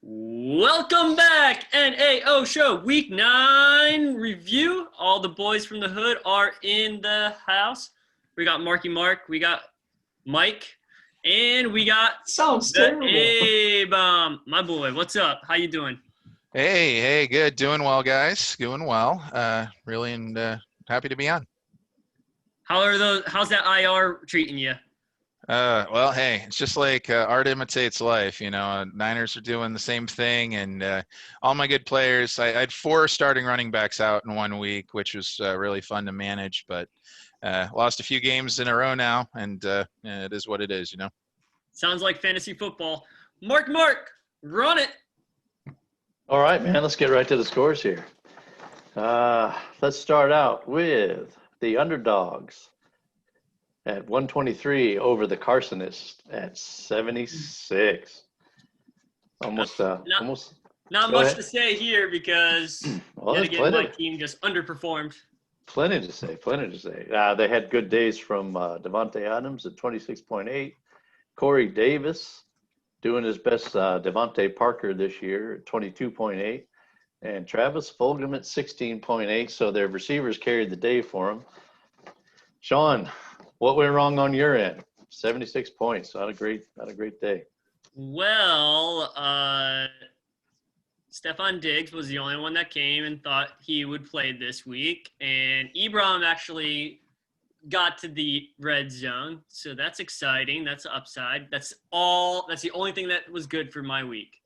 Welcome back, NAO Show, Week 9 review. All the boys from the hood are in the house. We got Marky Mark, we got Mike, and we got Sounds the terrible. A-Bomb. My boy, what's up? How you doing? Hey, good. Doing well, guys. Doing well. Really happy to be on. How's that IR treating you? Well, hey, it's just like art imitates life. Niners are doing the same thing, and all my good players. I had 4 starting running backs out in 1 week, which was really fun to manage, but lost a few games in a row now, and it is what it is, Sounds like fantasy football. Mark, run it. All right, man, let's get right to the scores here. Let's start out with the underdogs at 123 over the Carsonists at 76. Almost. Not Go much ahead. to say here because Well, yet there's again, my plenty. team just underperformed. Plenty to say. They had good days from Devontae Adams at 26.8. Corey Davis doing his best. Devontae Parker this year at 22.8. And Travis Fulgham at 16.8. So their receivers carried the day for him. Sean, what went wrong on your end? 76 points. Not a great day. Well, Stephon Diggs was the only one that came and thought he would play this week. And Ebron actually got to the red zone. So that's exciting. That's an upside. That's the only thing that was good for my week.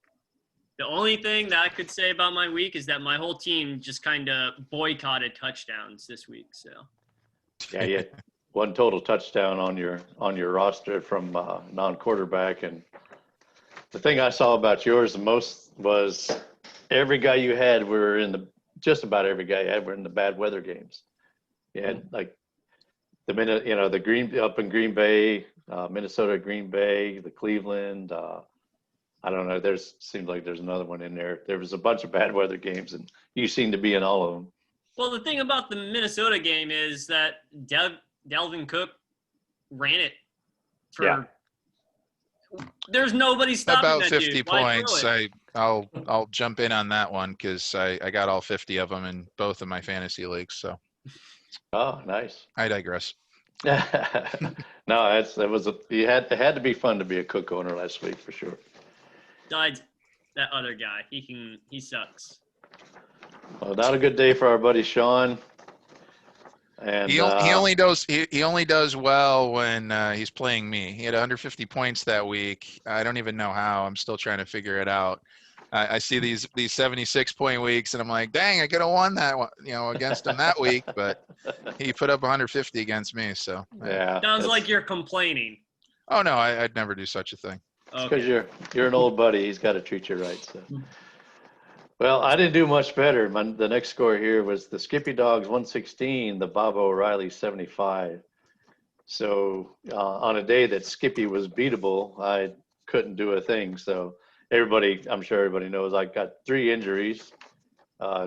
The only thing that I could say about my week is that my whole team just kind of boycotted touchdowns this week. So Yeah, you had one total touchdown on your roster from non-quarterback. And the thing I saw about yours the most was every guy you had were just about every guy you had were in the bad weather games. You had like the minute, the Green up in Green Bay, Minnesota, Green Bay, the Cleveland. I don't know. Seems like there's another one in there. There was a bunch of bad weather games, and you seem to be in all of them. well, the thing about the Minnesota game is that Dalvin Cook ran it for. Yeah. There's nobody stopping About that 50 dude. Why throw points. it? I'll jump in on that one because I got all 50 of them in both of my fantasy leagues. So Oh, nice. I digress. No, it had to be fun to be a Cook owner last week for sure. Besides that other guy, he sucks. Well, not a good day for our buddy Sean. And He only does well when he's playing me. He had 150 points that week. I don't even know how. I'm still trying to figure it out. I see these 76 point weeks, and I'm like, dang, I could have won that one, against him that week. But he put up 150 against me. So yeah, Sounds like you're complaining. Oh no, I'd never do such a thing. because you're an old buddy. He's got to treat you right. So. Well, I didn't do much better. The next score here was the Skippy Dogs 116, the Bob O'Reilly 75. So on a day that Skippy was beatable, I couldn't do a thing. So I'm sure everybody knows I got 3 injuries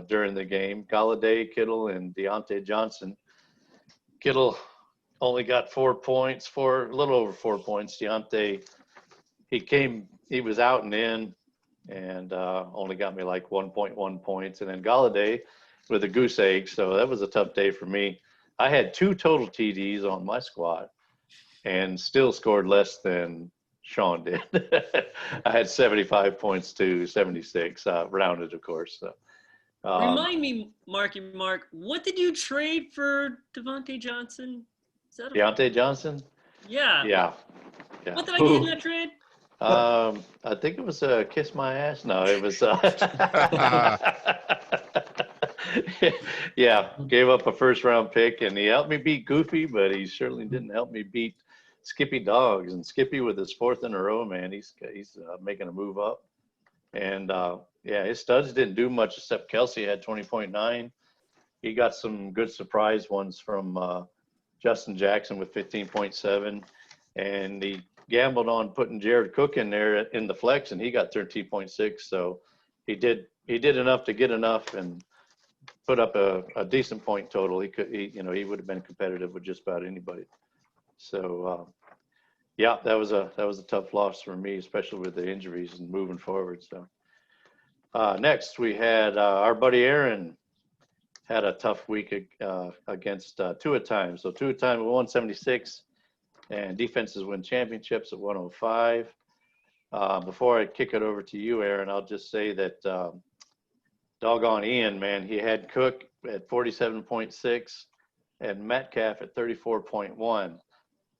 during the game: Galladay, Kittle, and Deontay Johnson. Kittle only got 4 points, a little over 4 points. Deontay, he was out and in, and only got me like 1.1 points. And then Galladay with a goose egg. So that was a tough day for me. I had 2 total TDs on my squad and still scored less than Sean did. I had 75 points to 76, rounded, of course. So, Remind me, Marky Mark, what did you trade for Devontae Johnson? Deontay Johnson? Yeah. Yeah. What did I get in that trade? I think it was Kiss My Ass. No, it was yeah, gave up a first round pick, and he helped me beat Goofy, but he certainly didn't help me beat Skippy Dogs. And Skippy with his 4th in a row, man, he's making a move up. And yeah, his studs didn't do much except Kelsey had 20.9. He got some good surprise ones from Justin Jackson with 15.7, and he gambled on putting Jared Cook in there in the flex, and he got 13.6. So he did enough to get enough and put up a decent point total. He would have been competitive with just about anybody. So yeah, that was a tough loss for me, especially with the injuries and moving forward. So Next, we had our buddy Aaron had a tough week against two at times. So two at time 176, and defenses win championships at 105. Before I kick it over to you, Aaron, I'll just say that doggone Ian, man, he had Cook at 47.6 and Metcalf at 34.1.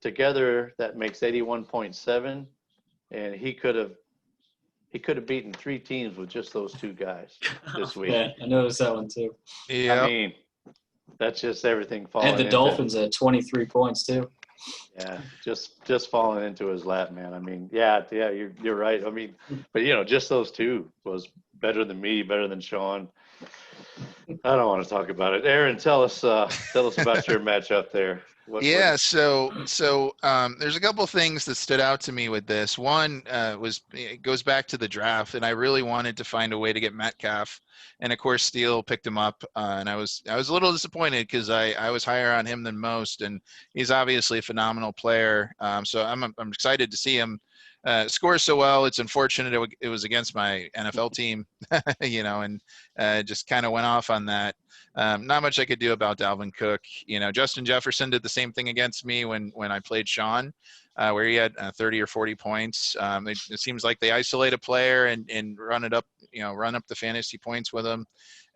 Together, that makes 81.7, and he could have beaten three teams with just those two guys this week. Yeah, I noticed that one too. Yeah. I mean, that's just everything falling And the into, Dolphins at 23 points too. Yeah, just falling into his lap, man. I mean, yeah, you're right. I mean, but just those two was better than me, better than Sean. I don't want to talk about it. Aaron, tell us about your matchup there. So there's a couple things that stood out to me with this. One it goes back to the draft, and I really wanted to find a way to get Metcalf, and of course Steele picked him up, and I was a little disappointed because I was higher on him than most, and he's obviously a phenomenal player. So I'm excited to see him score so well. It's unfortunate it was against my NFL team, and just kind of went off on that. Not much I could do about Dalvin Cook. Justin Jefferson did the same thing against me when I played Sean, where he had 30 or 40 points. It seems like they isolate a player and run it up, run up the fantasy points with him.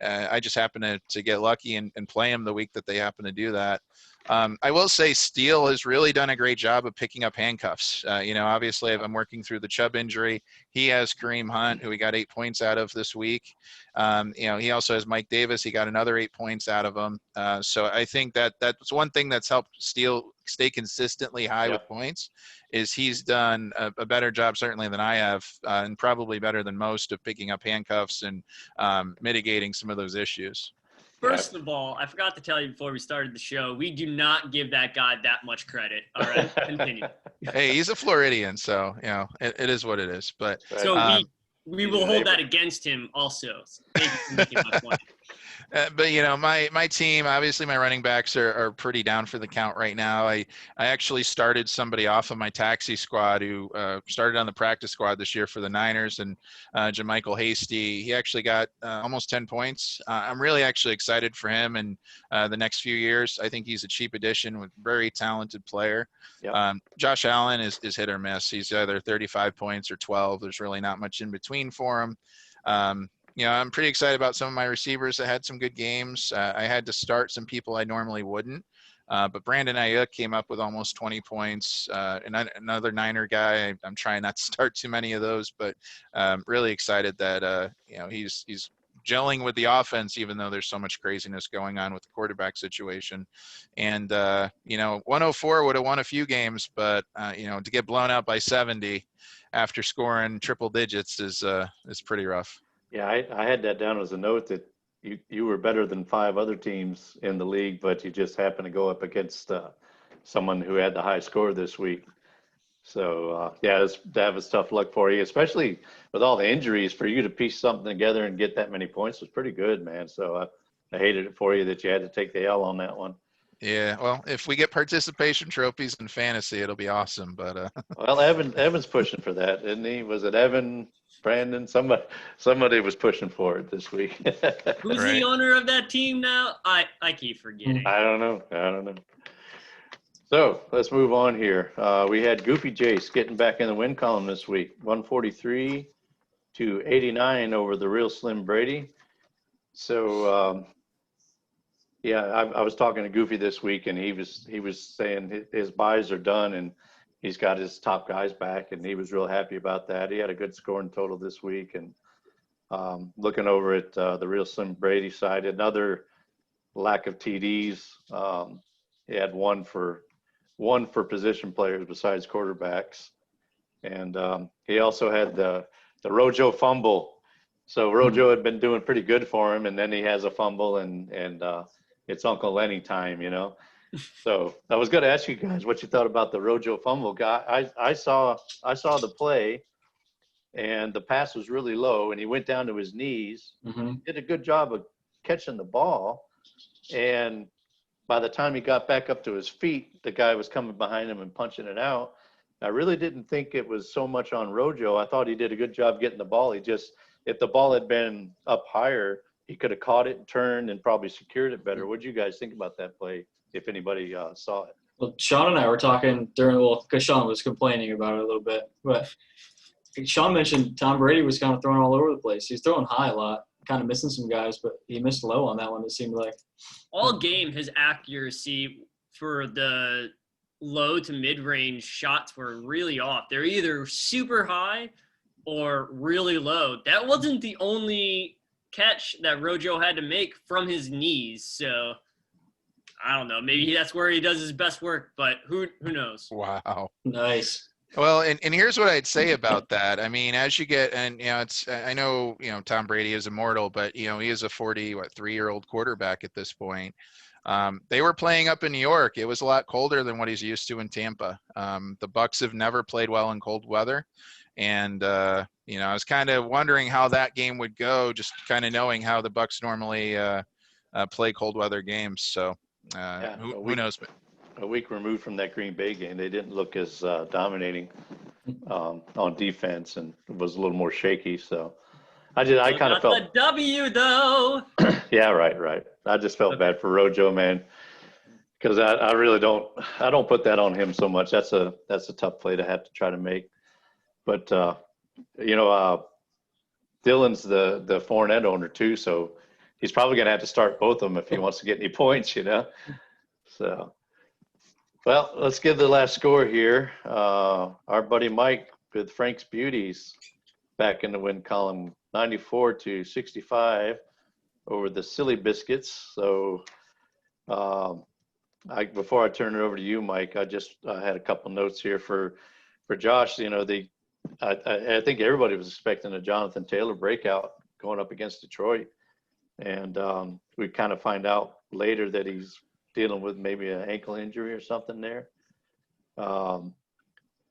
I just happen to get lucky and play him the week that they happen to do that. I will say Steele has really done a great job of picking up handcuffs. Obviously I'm working through the Chubb injury. He has Kareem Hunt, who he got 8 points out of this week. He also has Mike Davis. He got another 8 points out of him. So I think that's one thing that's helped Steele stay consistently high with points is he's done a better job certainly than I have, and probably better than most of picking up handcuffs and mitigating some of those issues. First of all, I forgot to tell you before we started the show, we do not give that guy that much credit. All right, continue. Hey, he's a Floridian, so it is what it is. But so we will hold that against him also. Thank you for making my point. But my team, obviously my running backs are pretty down for the count right now. I actually started somebody off of my taxi squad who started on the practice squad this year for the Niners, and JaMychal Hasty. He actually got almost 10 points. I'm really actually excited for him and the next few years. I think he's a cheap addition with very talented player. Yep. Josh Allen is hit or miss. He's either 35 points or 12. There's really not much in between for him. I'm pretty excited about some of my receivers that had some good games. I had to start some people I normally wouldn't, but Brandon Ayuk came up with almost 20 points. And another Niner guy. I'm trying not to start too many of those, but really excited that he's gelling with the offense, even though there's so much craziness going on with the quarterback situation. And 104 would have won a few games, but to get blown out by 70 after scoring triple digits is pretty rough. Yeah, I had that down as a note that you were better than 5 other teams in the league, but you just happened to go up against someone who had the high score this week. So, that was tough luck for you, especially with all the injuries. For you to piece something together and get that many points was pretty good, man. So I hated it for you that you had to take the L on that one. Yeah, well, if we get participation trophies in fantasy, it'll be awesome. But well, Evan's pushing for that, isn't he? Was it Evan, Brandon? Somebody was pushing for it this week. Who's the owner of that team now? I keep forgetting. I don't know. So let's move on here. We had Goofy Jace getting back in the win column this week, 143 to 89 over the real Slim Brady. So. I was talking to Goofy this week, and he was saying his buys are done, and he's got his top guys back, and he was real happy about that. He had a good scoring total this week, and looking over at the real Slim Brady side, another lack of TDs. He had one for position players besides quarterbacks, and he also had the Rojo fumble. So Rojo had been doing pretty good for him, and then he has a fumble, and it's Uncle Lenny time, So I was going to ask you guys what you thought about the Rojo fumble guy. I saw the play, and the pass was really low, and he went down to his knees. Mm-hmm. Did a good job of catching the ball, and by the time he got back up to his feet, the guy was coming behind him and punching it out. I really didn't think it was so much on Rojo. I thought he did a good job getting the ball. He just if the ball had been up higher, he could have caught it and turned and probably secured it better. What do you guys think about that play, if anybody saw it? Well, Sean and I were talking because Sean was complaining about it a little bit, but Sean mentioned Tom Brady was kind of throwing all over the place. He's throwing high a lot, kind of missing some guys, but he missed low on that one, it seemed like. All game, his accuracy for the low to mid-range shots were really off. They're either super high or really low. That wasn't the only catch that Rojo had to make from his knees. So I don't know. Maybe that's where he does his best work, but who knows? Wow. Nice. Well, and here's what I'd say about that. I mean, as you get, and I know Tom Brady is immortal, but he is a 3-year-old quarterback at this point. They were playing up in New York. It was a lot colder than what he's used to in Tampa. The Bucs have never played well in cold weather, and I was kind of wondering how that game would go, just kind of knowing how the Bucs normally play cold weather games. So who knows? A week removed from that Green Bay game, they didn't look as dominating on defense, and it was a little more shaky. So I kind of felt the W though. Yeah, right. I just felt bad for Rojo, man, because I really don't put that on him so much. That's a tough play to have to try to make. But Dylan's the Fournette owner too, so he's probably going to have to start both of them if he wants to get any points, So, well, let's give the last score here. Our buddy Mike with Frank's Beauties back in the win column, 94-65 over the Silly Biscuits. So, before I turn it over to you, Mike, I just had a couple notes here for Josh. I think everybody was expecting a Jonathan Taylor breakout going up against Detroit, and we kind of find out later that he's dealing with maybe an ankle injury or something there.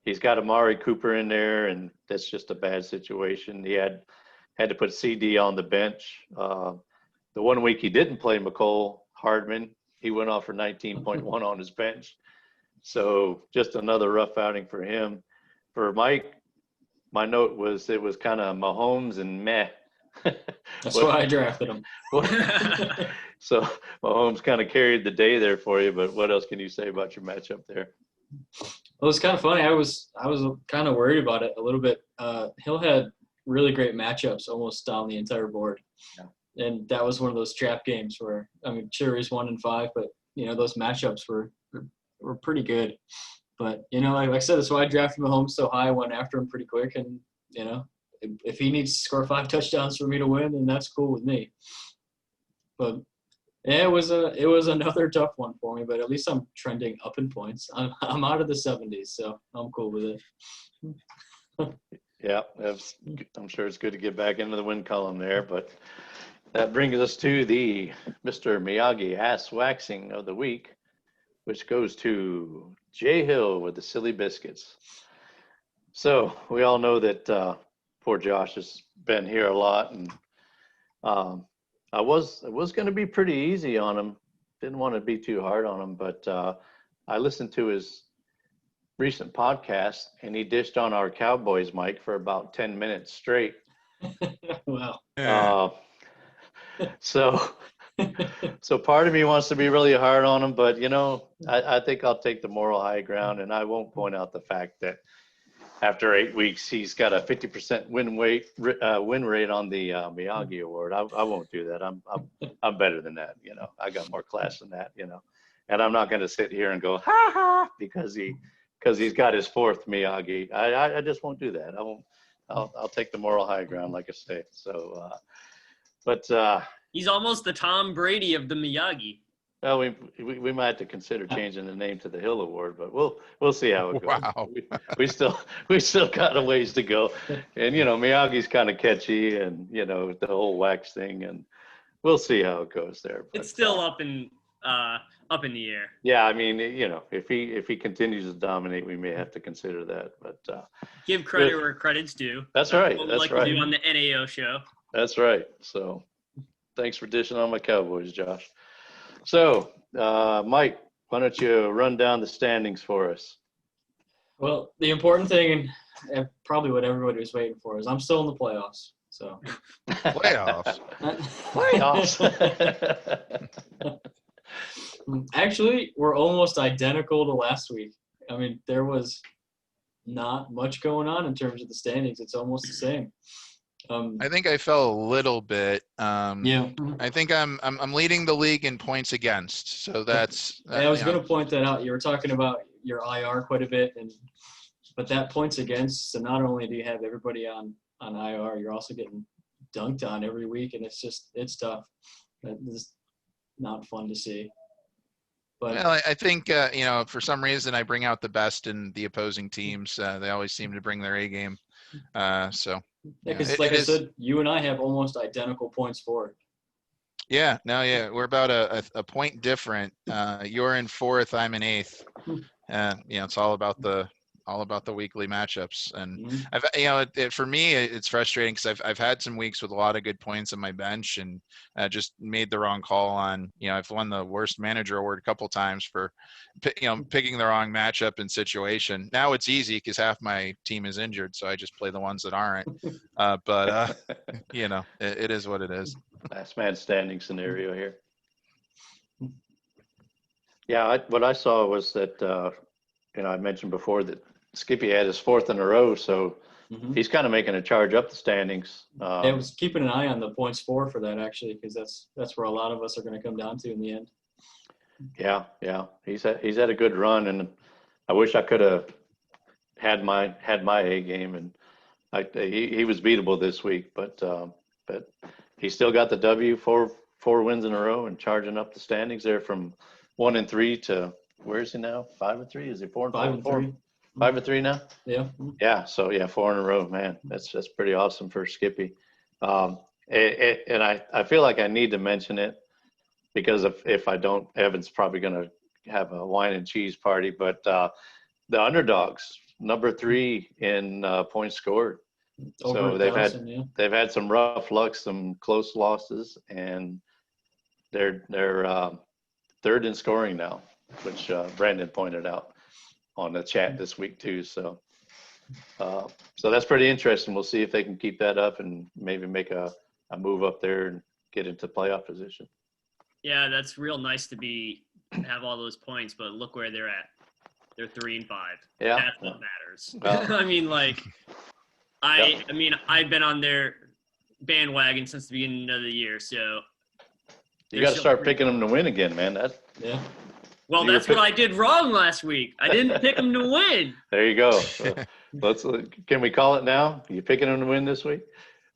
He's got Amari Cooper in there, and that's just a bad situation. He had to put CD on the bench. The 1 week he didn't play McCole Hardman, he went off for 19.1 on his bench. So just another rough outing for him. For Mike, my note was it was kind of Mahomes and meh. That's why I drafted him. So Mahomes kind of carried the day there for you, but what else can you say about your matchup there? It was kind of funny. I was kind of worried about it a little bit. Hill had really great matchups almost down the entire board. Yeah. And that was one of those trap games where, sure he's 1-5, but those matchups were pretty good. But like I said, that's why I drafted Mahomes so high. I went after him pretty quick, and if he needs to score 5 touchdowns for me to win, then that's cool with me. But yeah, it was another tough one for me. But at least I'm trending up in points. I'm out of the 70s, so I'm cool with it. Yeah, I'm sure it's good to get back into the win column there. But that brings us to the Mr. Miyagi ass waxing of the week, which goes to Jay Hill with the Silly Biscuits. So we all know that poor Josh has been here a lot, and I was going to be pretty easy on him. Didn't want to be too hard on him, but I listened to his recent podcast, and he dished on our Cowboys, Mike, for about 10 minutes straight. Wow. So part of me wants to be really hard on him, but I think I'll take the moral high ground, and I won't point out the fact that after 8 weeks he's got a 50% win rate on the Miyagi Award. I won't do that. I'm better than that. I got more class than that. And I'm not going to sit here and go ha ha because he's got his 4th Miyagi. I just won't do that. I won't. I'll take the moral high ground, like I say. So. But he's almost the Tom Brady of the Miyagi. Well, we might have to consider changing the name to the Hill Award, but we'll see how it goes. Wow. We still got a ways to go, and Miyagi's kind of catchy, and the whole wax thing, and we'll see how it goes there. But, it's still up in the air. Yeah, if he continues to dominate, we may have to consider that. But give credit where credit's due. That's right. What we That's like right. to do on the NAO show. That's right. So, thanks for dishing on my Cowboys, Josh. So, Mike, why don't you run down the standings for us? Well, the important thing, and probably what everybody was waiting for, is I'm still in the playoffs. So Playoffs. Playoffs. Actually, we're almost identical to last week. I mean, there was not much going on in terms of the standings. It's almost the same. I think I fell a little bit. Yeah. I think I'm leading the league in points against. So that's. I was you know, going to point that out. You were talking about your IR quite a bit, but that points against. So not only do you have everybody on IR, you're also getting dunked on every week, and it's tough. That is not fun to see. But Well, I think for some reason I bring out the best in the opposing teams. They always seem to bring their A game. So yeah, yeah, because it like I is. said, you and I have almost identical points for it. Yeah, no, yeah, we're about a point different. You're in fourth, I'm in eighth. It's all about the weekly matchups, and Mhm. for me, it's frustrating because I've had some weeks with a lot of good points on my bench, and just made the wrong call on. I've won the worst manager award a couple times for, picking the wrong matchup and situation. Now it's easy because half my team is injured, so I just play the ones that aren't. But it is what it is. Last man standing scenario here. Yeah, what I saw was that, I mentioned before that Skippy had his fourth in a row, so Mhm. he's kind of making a charge up the standings. I was keeping an eye on the points for that actually, because that's where a lot of us are going to come down to in the end. Yeah, he's had a good run, and I wish I could have had my A game, and he was beatable this week, but he still got the W, four wins in a row, and charging up the standings there from 1-3 to where is he now? 5-3? Is he 4-4? 5-3. 5-3 now? Yeah. Yeah. So yeah, 4 in a row, man. That's pretty awesome for Skippy. And I feel like I need to mention it because if I don't, Evan's probably going to have a wine and cheese party. But the underdogs, number 3 in points scored. Over So 1,000, yeah. they've had some rough luck, some close losses, and they're third in scoring now, which Brandon pointed out on the chat this week too. So that's pretty interesting. We'll see if they can keep that up and maybe make a move up there and get into playoff position. Yeah, that's real nice to have all those points, but look where they're at. They're 3-5. Yeah. That's what matters. Well, I mean, I've been on their bandwagon since the beginning of the year, so you got to start picking them to win again, man. Yeah. Well, that's what I did wrong last week. I didn't pick them to win. There you go. Can we call it now? You picking them to win this week?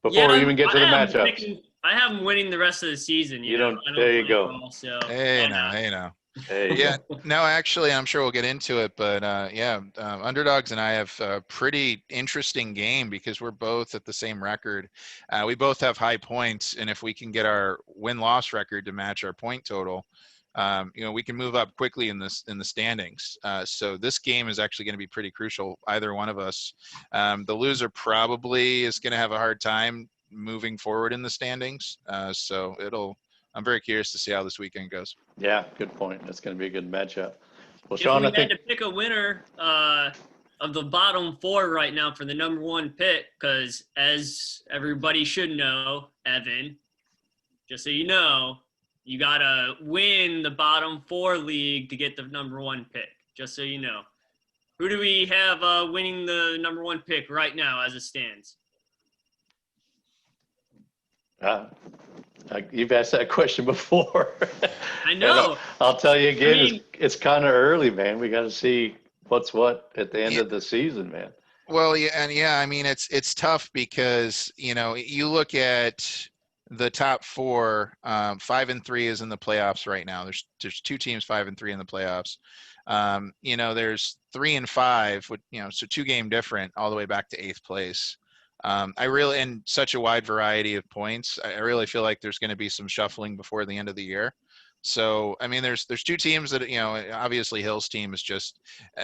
Before Yeah, we even get to the matchups. I have them winning the rest of the season. You know? There you go. All, so Hey now. Yeah. No, actually, I'm sure we'll get into it, but Underdogs and I have a pretty interesting game because we're both at the same record. We both have high points, and if we can get our win-loss record to match our point total, we can move up quickly in the standings. So this game is actually going to be pretty crucial. Either one of us, the loser probably is going to have a hard time moving forward in the standings. I'm very curious to see how this weekend goes. Yeah, good point. That's going to be a good matchup. Well, if Sean, we had to pick a winner of the bottom 4 right now for the number 1 pick, because as everybody should know, Evan, just so you know, you got to win the bottom 4 league to get the number 1 pick, just so you know. Who do we have winning the number 1 pick right now as it stands? You've asked that question before. I know. I'll tell you again, it's kind of early, man. We got to see what's what at the end of the season, man. Well, I mean, it's tough because, you look at the top 4, 5-3 is in the playoffs right now. There's 2 teams 5-3 in the playoffs. There's 3 and 5, so 2 game different all the way back to 8th place. In such a wide variety of points, I really feel like there's going to be some shuffling before the end of the year. So, I mean, there's 2 teams that, obviously Hill's team is just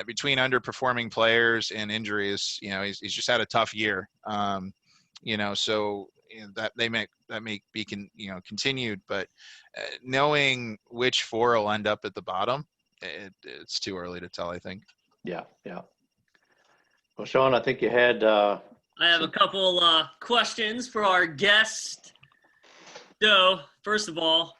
between underperforming players and injuries, he's just had a tough year. So that may be continued, but knowing which 4 will end up at the bottom, it's too early to tell, I think. Yeah. Well, Sean, I think you had I have a couple questions for our guest. So, first of all,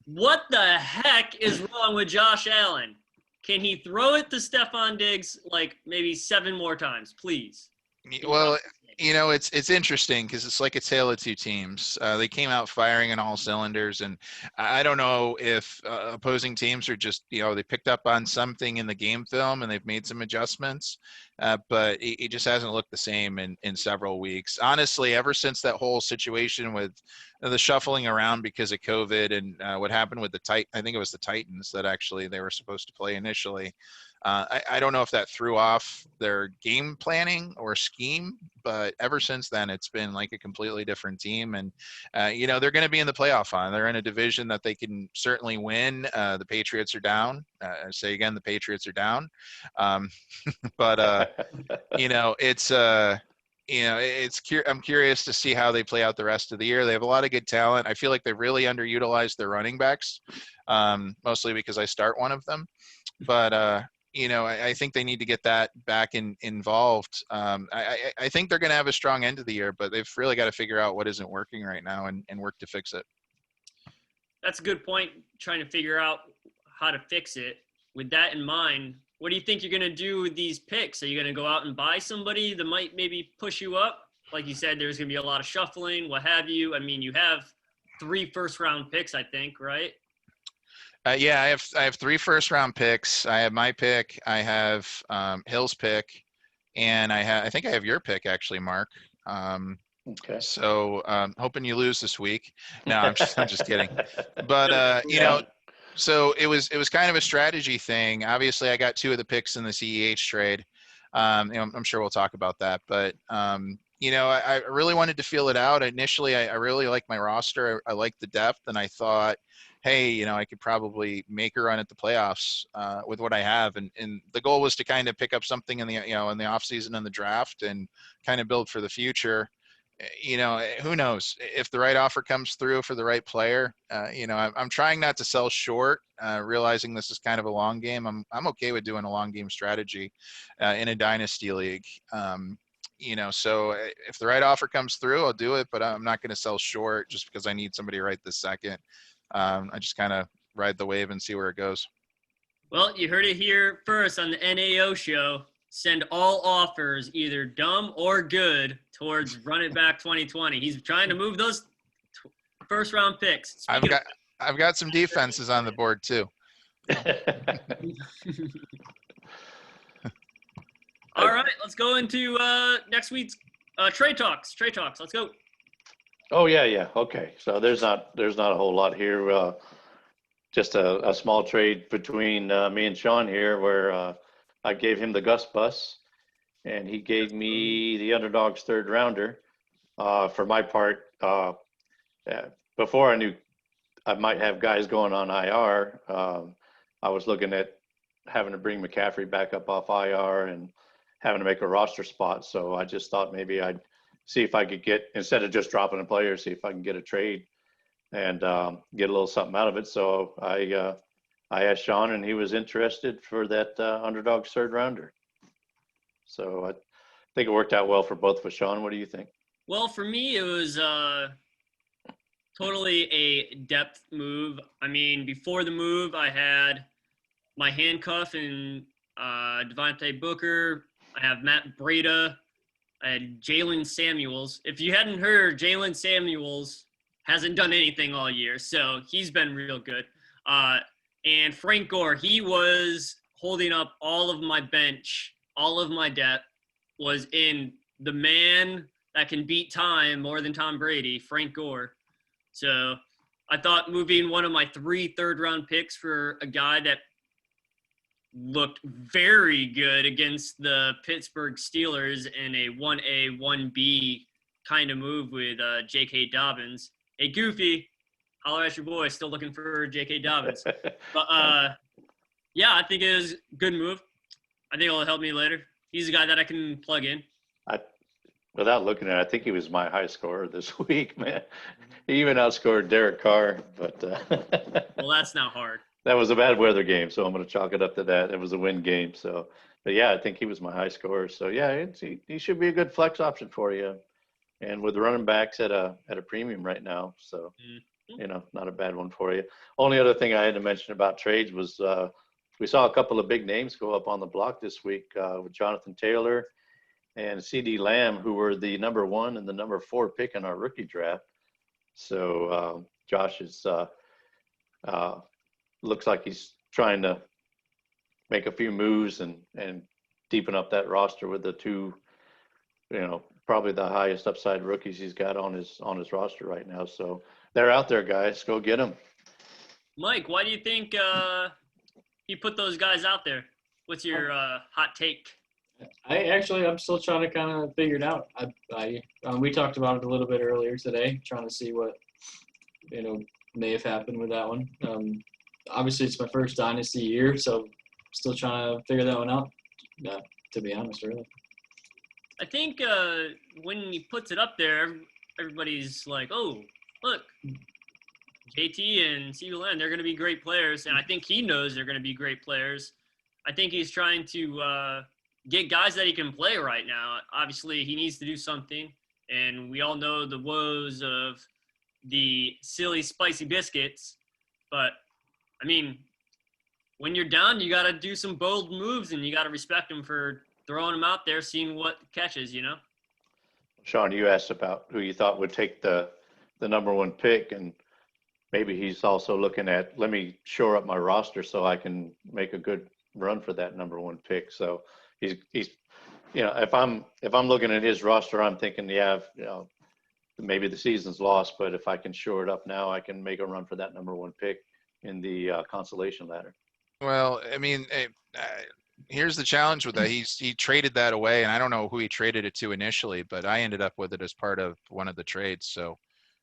what the heck is wrong with Josh Allen? Can he throw it to Stephon Diggs like maybe 7 more times, please? Well, it's interesting because it's like a tale of two teams. They came out firing on all cylinders, and I don't know if opposing teams are just, they picked up on something in the game film and they've made some adjustments, but it just hasn't looked the same in several weeks. Honestly, ever since that whole situation with the shuffling around because of COVID and what happened with I think it was the Titans that actually they were supposed to play initially. I don't know if that threw off their game planning or scheme, but ever since then, it's been like a completely different team. And, they're going to be in the playoff hunt. They're in a division that they can certainly win. The Patriots are down. Say again, the Patriots are down. But, I'm curious to see how they play out the rest of the year. They have a lot of good talent. I feel like they really underutilized their running backs, mostly because I start one of them. But, I think they need to get that back involved. I think they're going to have a strong end of the year, but they've really got to figure out what isn't working right now and work to fix it. That's a good point, trying to figure out how to fix it. With that in mind, what do you think you're going to do with these picks? Are you going to go out and buy somebody that might maybe push you up? Like you said, there's going to be a lot of shuffling, what have you. I mean, you have 3 first-round picks, I think, right? Yeah, I have 3 first-round picks. I have my pick. I have Hill's pick, and I think I have your pick actually, Mark. Okay. So hoping you lose this week. No, I'm just kidding. But so it was kind of a strategy thing. Obviously, I got 2 of the picks in the CEH trade. I'm sure we'll talk about that, but I really wanted to feel it out. Initially, I really liked my roster. I liked the depth, and I thought, hey, I could probably make a run at the playoffs with what I have. And the goal was to kind of pick up something in the offseason and the draft and kind of build for the future. Who knows if the right offer comes through for the right player. I'm trying not to sell short, realizing this is kind of a long game. I'm okay with doing a long game strategy in a dynasty league. So if the right offer comes through, I'll do it, but I'm not going to sell short just because I need somebody right this second. I just kind of ride the wave and see where it goes. Well, you heard it here first on the NAO Show. Send all offers, either dumb or good, towards Run It Back 2020. He's trying to move those first-round picks. I've got some defenses on the board too. All right, let's go into next week's trade talks. Trade talks. Let's go. Oh yeah. Okay. So there's not a whole lot here. Just a small trade between me and Sean here, where I gave him the Gus bus, and he gave me the Underdogs 3rd rounder. For my part, before I knew I might have guys going on IR, I was looking at having to bring McCaffrey back up off IR and having to make a roster spot. So I just thought maybe I'd see if I could get, instead of just dropping a player, see if I can get a trade and get a little something out of it. So I asked Sean, and he was interested for that Underdogs 3rd rounder. So I think it worked out well for both of us. Sean, what do you think? Well, for me, it was totally a depth move. I mean, before the move, I had my handcuff and Devontae Booker. I have Matt Breida. I had Jalen Samuels. If you hadn't heard, Jalen Samuels hasn't done anything all year, so he's been real good. And Frank Gore, he was holding up all of my bench, all of my depth was in the man that can beat time more than Tom Brady, Frank Gore. So I thought moving one of my 3 third-round picks for a guy that looked very good against the Pittsburgh Steelers in a 1A, 1B kind of move with J.K. Dobbins. Hey, Goofy, holler at your boy. Still looking for J.K. Dobbins. But, yeah, I think it was a good move. I think it'll help me later. He's a guy that I can plug in. Without looking at it, I think he was my high scorer this week, man. He even outscored Derek Carr. But well, that's not hard. That was a bad weather game, so I'm going to chalk it up to that. It was a win game. So, but yeah, I think he was my high scorer. So yeah, he should be a good flex option for you. And with running backs at a premium right now, so not a bad one for you. Only other thing I had to mention about trades was we saw a couple of big names go up on the block this week with Jonathan Taylor and C.D. Lamb, who were the number 1 and the number 4 pick in our rookie draft. So Josh is looks like he's trying to make a few moves and deepen up that roster with the 2, probably the highest upside rookies he's got on his roster right now. So they're out there, guys. Go get them. Mike, why do you think he put those guys out there? What's your hot take? I'm still trying to kind of figure it out. We talked about it a little bit earlier today, trying to see what may have happened with that one. Obviously, it's my first dynasty year, so still trying to figure that one out. To be honest, really. I think when he puts it up there, everybody's like, "Oh, look, JT and C.D. Lamb, they're going to be great players," and I think he knows they're going to be great players. I think he's trying to get guys that he can play right now. Obviously, he needs to do something, and we all know the woes of the silly spicy biscuits. But I mean, when you're down, you got to do some bold moves, and you got to respect him for throwing them out there, seeing what catches. Sean, you asked about who you thought would take the number 1 pick, and maybe he's also looking at, let me shore up my roster so I can make a good run for that number 1 pick. So he's if I'm looking at his roster, I'm thinking, maybe the season's lost, but if I can shore it up now, I can make a run for that number 1 pick in the consolation ladder. Well, I mean, here's the challenge with that. He traded that away, and I don't know who he traded it to initially, but I ended up with it as part of one of the trades. So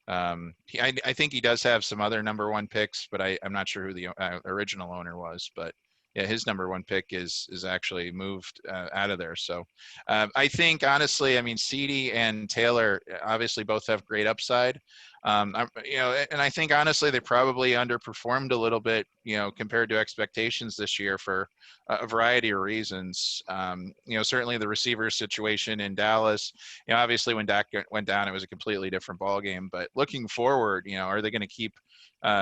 I think he does have some other number 1 picks, but I'm not sure who the original owner was. But yeah, his number 1 pick is actually moved out of there. So I think, honestly, I mean, CD and Taylor obviously both have great upside. And I think, honestly, they probably underperformed a little bit, compared to expectations this year for a variety of reasons. Certainly the receiver situation in Dallas, obviously when Dak went down, it was a completely different ballgame. But looking forward, are they going to keep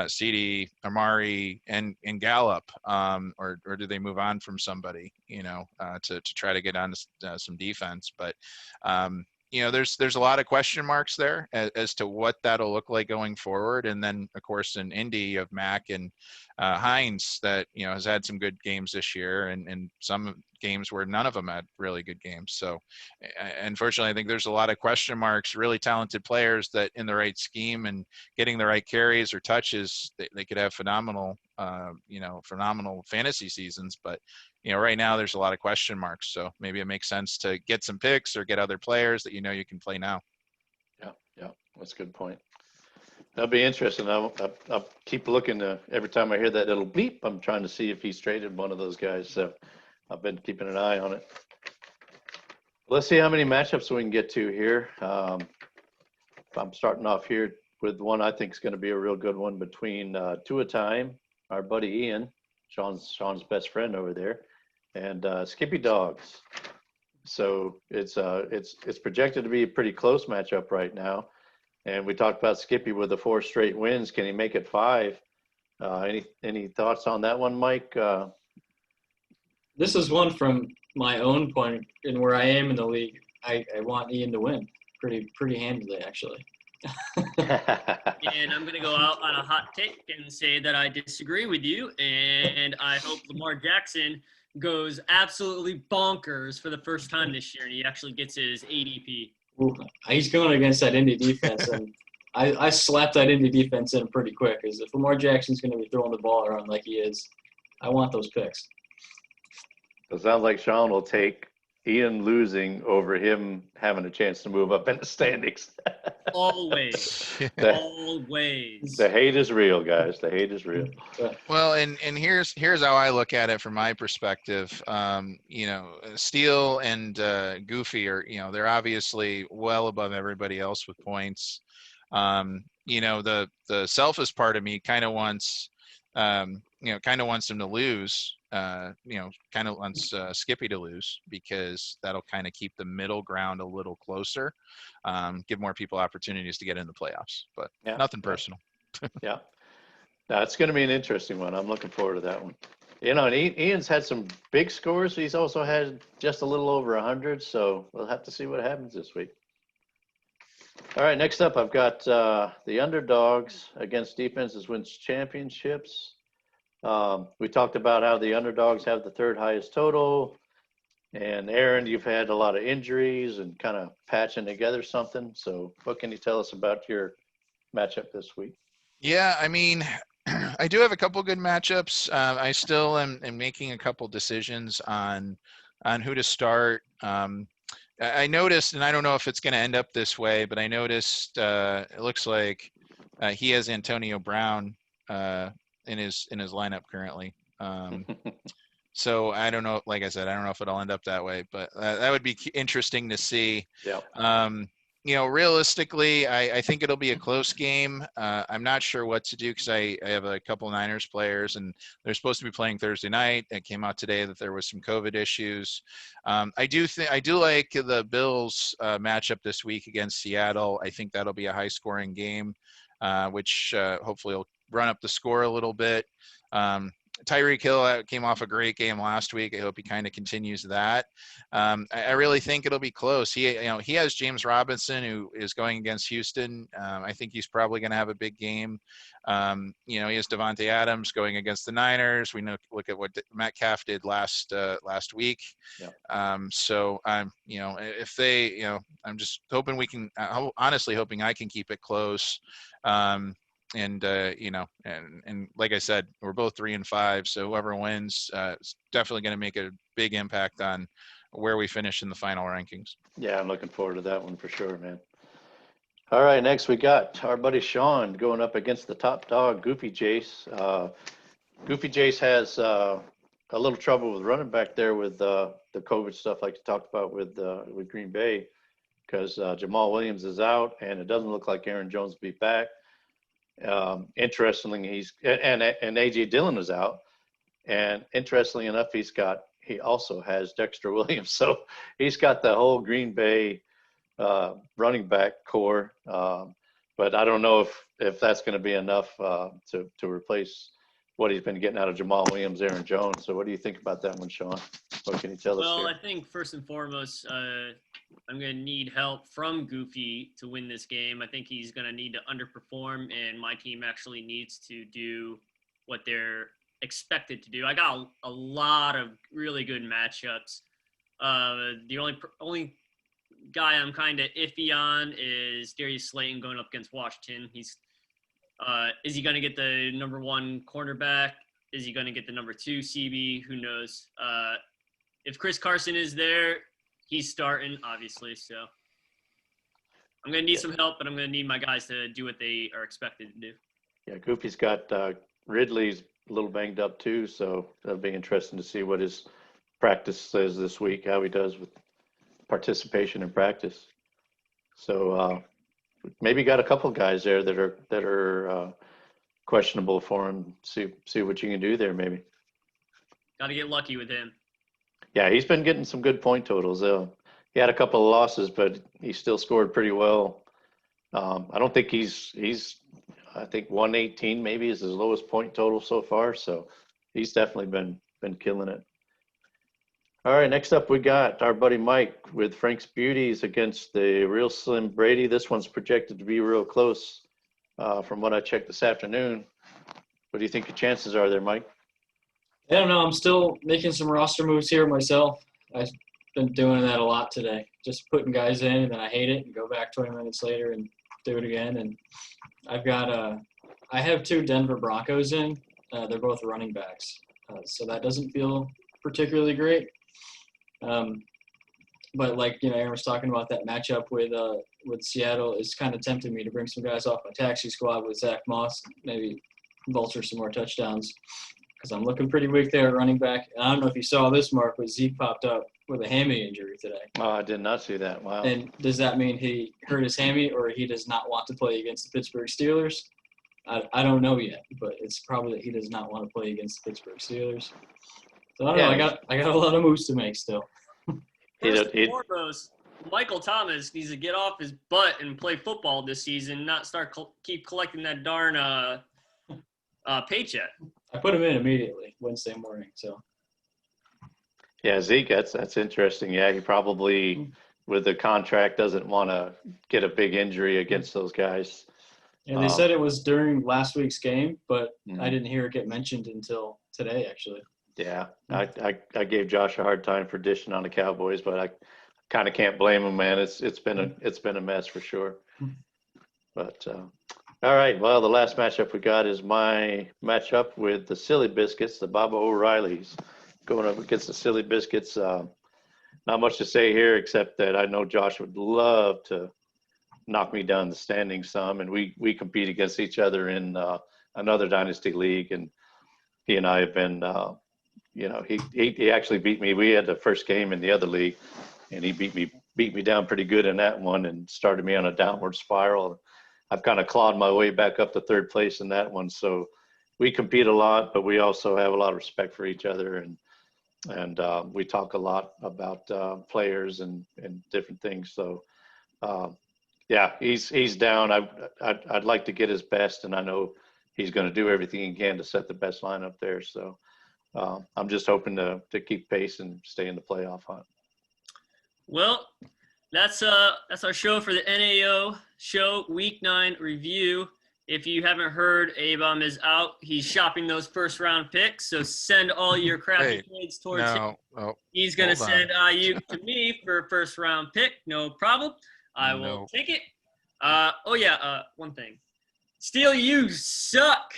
CD, Amari, and Gallup, or do they move on from somebody, to try to get on some defense? But there's a lot of question marks there as to what that'll look like going forward. And then, of course, in Indy, you have Mack and Hines that, has had some good games this year, and some games where none of them had really good games. So unfortunately, I think there's a lot of question marks, really talented players that in the right scheme and getting the right carries or touches, they could have phenomenal fantasy seasons. But right now there's a lot of question marks. So maybe it makes sense to get some picks or get other players that you can play now. Yeah, that's a good point. That'll be interesting. I'll keep looking. Every time I hear that little bleep, I'm trying to see if he's traded one of those guys. So I've been keeping an eye on it. Let's see how many matchups we can get to here. I'm starting off here with one I think is going to be a real good one between Tua Time, our buddy Ian, Sean's best friend over there, and Skippy Dogs. So it's projected to be a pretty close matchup right now. And we talked about Skippy with the 4 straight wins. Can he make it 5? Any thoughts on that one, Mike? This is one from my own point in where I am in the league. I want Ian to win pretty handily, actually. And I'm going to go out on a hot take and say that I disagree with you, and I hope Lamar Jackson goes absolutely bonkers for the first time this year, and he actually gets his ADP. Ooh, he's going against that Indy defense, and I slapped that Indy defense in pretty quick, because if Lamar Jackson's going to be throwing the ball around like he is, I want those picks. It sounds like Sean will take Ian losing over him having a chance to move up in the standings. Always. Always. The hate is real, guys. The hate is real. Well, and here's how I look at it from my perspective. Steele and Goofy are, they're obviously well above everybody else with points. The selfish part of me kind of wants kind of wants him to lose. Kind of wants Skippy to lose because that'll kind of keep the middle ground a little closer, give more people opportunities to get in the playoffs. But nothing personal. Yeah. Now, it's going to be an interesting one. I'm looking forward to that one. And Ian's had some big scores. He's also had just a little over 100, so we'll have to see what happens this week. All right, next up, I've got the underdogs against defenses wins championships. We talked about how the underdogs have the third highest total. And Aaron, you've had a lot of injuries and kind of patching together something. So what can you tell us about your matchup this week? Yeah, I mean, I do have a couple good matchups. I still am making a couple decisions on who to start. I noticed, and I don't know if it's going to end up this way, but I noticed it looks like he has Antonio Brown in his lineup currently. So I don't know. Like I said, I don't know if it'll end up that way, but that would be interesting to see. Yeah. Realistically, I think it'll be a close game. I'm not sure what to do because I have a couple Niners players, and they're supposed to be playing Thursday night. It came out today that there was some COVID issues. I do like the Bills matchup this week against Seattle. I think that'll be a high-scoring game, which hopefully will run up the score a little bit. Tyreek Hill came off a great game last week. I hope he kind of continues that. I really think it'll be close. He has James Robinson, who is going against Houston. I think he's probably going to have a big game. He has Devontae Adams going against the Niners. We look at what Metcalf did last week. Yeah. So I'm, if they, I'm just hoping we can. Honestly, hoping I can keep it close. And like I said, we're both 3-5. So whoever wins is definitely going to make a big impact on where we finish in the final rankings. Yeah, I'm looking forward to that one for sure, man. All right, next we got our buddy Sean going up against the top dog, Goofy Jace. Goofy Jace has a little trouble with running back there with the COVID stuff like you talked about with Green Bay because Jamal Williams is out and it doesn't look like Aaron Jones will be back. Interestingly, and AJ Dillon is out, and interestingly enough, he also has Dexter Williams, so he's got the whole Green Bay running back core. But I don't know if that's going to be enough to replace what he's been getting out of Jamal Williams, Aaron Jones. So what do you think about that one, Sean? What can you tell us Well, here? I think first and foremost, I'm going to need help from Goofy to win this game. I think he's going to need to underperform, and my team actually needs to do what they're expected to do. I got a lot of really good matchups. The only guy I'm kind of iffy on is Darius Slayton going up against Washington. Is he going to get the number one cornerback? Is he going to get the number two CB? Who knows? If Chris Carson is there, he's starting, obviously. So I'm going to need some help, but I'm going to need my guys to do what they are expected to do. Yeah, Goofy's got Ridley's a little banged up too, so that'll be interesting to see what his practice says this week, how he does with participation in practice. So maybe got a couple guys there that are questionable for him. See what you can do there, maybe. Got to get lucky with him. Yeah, he's been getting some good point totals. He had a couple of losses, but he still scored pretty well. I don't think I think 118 maybe is his lowest point total so far. So he's definitely been killing it. All right, next up we got our buddy Mike with Frank's Beauties against the Real Slim Brady. This one's projected to be real close from what I checked this afternoon. What do you think your chances are there, Mike? I don't know. I'm still making some roster moves here myself. I've been doing that a lot today. Just putting guys in, and then I hate it and go back 20 minutes later and do it again. And I have two Denver Broncos in. They're both running backs. So that doesn't feel particularly great. But like, Aaron was talking about that matchup with Seattle is kind of tempting me to bring some guys off my taxi squad with Zach Moss, maybe vulture some more touchdowns. Because I'm looking pretty weak there at running back. And I don't know if you saw this, Mark, but Zeke popped up with a hammy injury today. Oh, I did not see that. Wow. And does that mean he hurt his hammy or he does not want to play against the Pittsburgh Steelers? I don't know yet, but it's probably that he does not want to play against the Pittsburgh Steelers. So I don't know. I got a lot of moves to make still. First and foremost, Michael Thomas needs to get off his butt and play football this season, not keep collecting that darn paycheck. I put him in immediately Wednesday morning. So. Yeah, Zeke, that's interesting. Yeah, he probably with the contract doesn't want to get a big injury against those guys. Yeah, they said it was during last week's game, but Mhm. I didn't hear it get mentioned until today, actually. Yeah, I gave Josh a hard time for dishing on the Cowboys, but I kind of can't blame him, man. It's been a mess for sure. But all right, well, the last matchup we got is my matchup with the Silly Biscuits, the Baba O'Reillys, going up against the Silly Biscuits. Not much to say here except that I know Josh would love to knock me down the standings some, and we compete against each other in another dynasty league, and he and I have been. He actually beat me. We had the first game in the other league, and he beat me down pretty good in that one and started me on a downward spiral. I've kind of clawed my way back up to third place in that one. So we compete a lot, but we also have a lot of respect for each other, and we talk a lot about players and different things. So yeah, he's down. I'd like to get his best, and I know he's going to do everything he can to set the best lineup there. So. I'm just hoping to keep pace and stay in the playoff hunt. Well, that's our show for the NAO Show Week 9 review. If you haven't heard, Abam is out. He's shopping those first-round picks, so send all your crappy trades towards him. Oh, he's going to send Ayuk to me for a first-round pick. No problem. I will take it. One thing. Steel, you suck.